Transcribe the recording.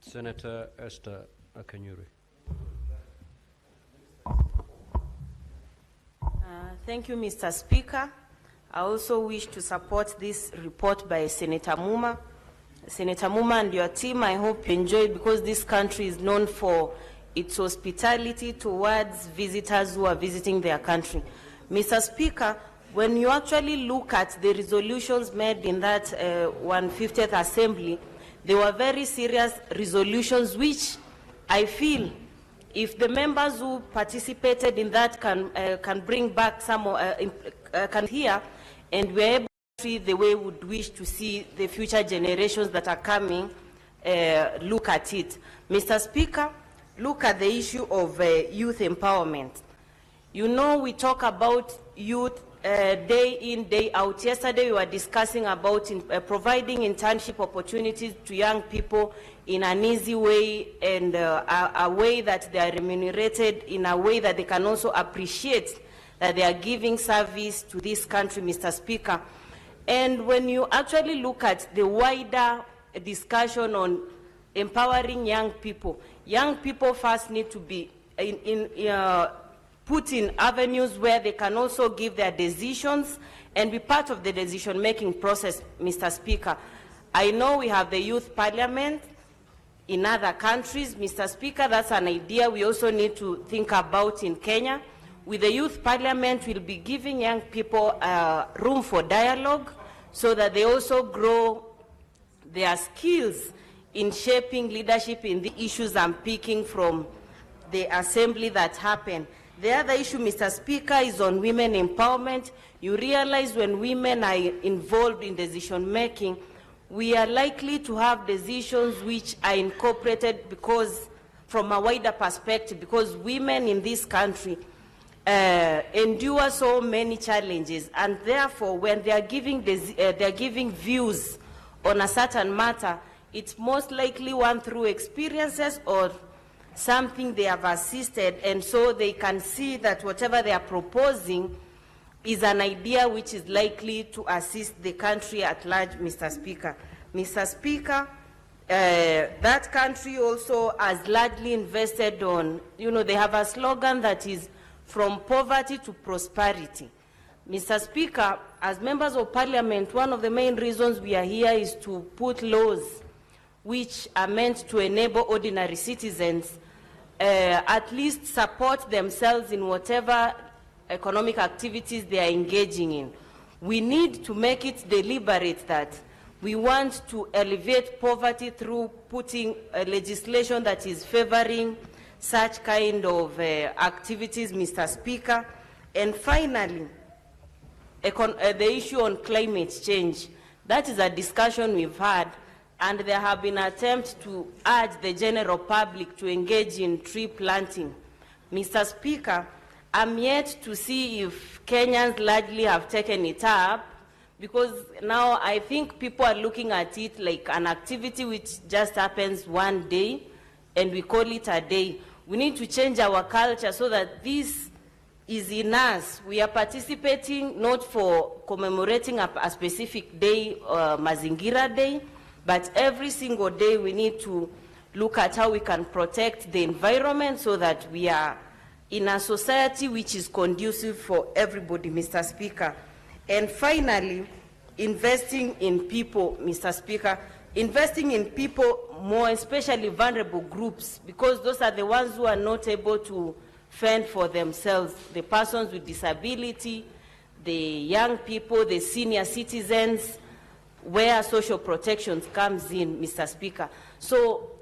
Senator Esther Okenyuri. Thank you, Mr. Speaker. I also wish to support this report by Senator Muma. Senator Muma and your team, I hope you enjoy it, because this country is known for its hospitality towards visitors who are visiting their country. Mr. Speaker, when you actually look at the resolutions made in that 150th Assembly, they were very serious resolutions which I feel if the members who participated in that can bring back some, can hear, and we're able to see the way we would wish to see the future generations that are coming look at it. Mr. Speaker, look at the issue of youth empowerment. You know, we talk about youth day in, day out. Yesterday we were discussing about providing internship opportunities to young people in an easy way, and a way that they are remunerated in a way that they can also appreciate that they are giving service to this country, Mr. Speaker. And when you actually look at the wider discussion on empowering young people first need to be put in avenues where they can also give their decisions and be part of the decision-making process, Mr. Speaker. I know we have the youth parliament in other countries, Mr. Speaker. That's an idea we also need to think about in Kenya. With the youth parliament, we'll be giving young people room for dialogue so that they also grow their skills in shaping leadership in the issues I'm picking from the assembly that happened. The other issue, Mr. Speaker, is on women empowerment. You realize when women are involved in decision-making, we are likely to have decisions which are incorporated because, from a wider perspective, because women in this country endure so many challenges, and therefore, when they are giving views on a certain matter, it's most likely one through experiences or something they have assisted, and so they can see that whatever they are proposing is an idea which is likely to assist the country at large, Mr. Speaker. Mr. Speaker, that country also has largely invested on, they have a slogan that is from poverty to prosperity. Mr. Speaker, as members of parliament, one of the main reasons we are here is to put laws which are meant to enable ordinary citizens at least support themselves in whatever economic activities they are engaging in. We need to make it deliberate that we want to alleviate poverty through putting legislation that is favoring such kind of activities, Mr. Speaker. And finally, the issue on climate change. That is a discussion we've had, and there have been attempts to urge the general public to engage in tree planting. Mr. Speaker, I'm yet to see if Kenyans largely have taken it up, because now I think people are looking at it like an activity which just happens one day, and we call it a day. We need to change our culture so that this is in us. We are participating not for commemorating a specific day, Mazingira Day, but every single day we need to look at how we can protect the environment so that we are in a society which is conducive for everybody, Mr. Speaker. And finally, investing in people, Mr. Speaker, investing in people, more especially vulnerable groups, because those are the ones who are not able to fend for themselves, the persons with disability, the young people, the senior citizens, where social protections comes in, Mr. Speaker. So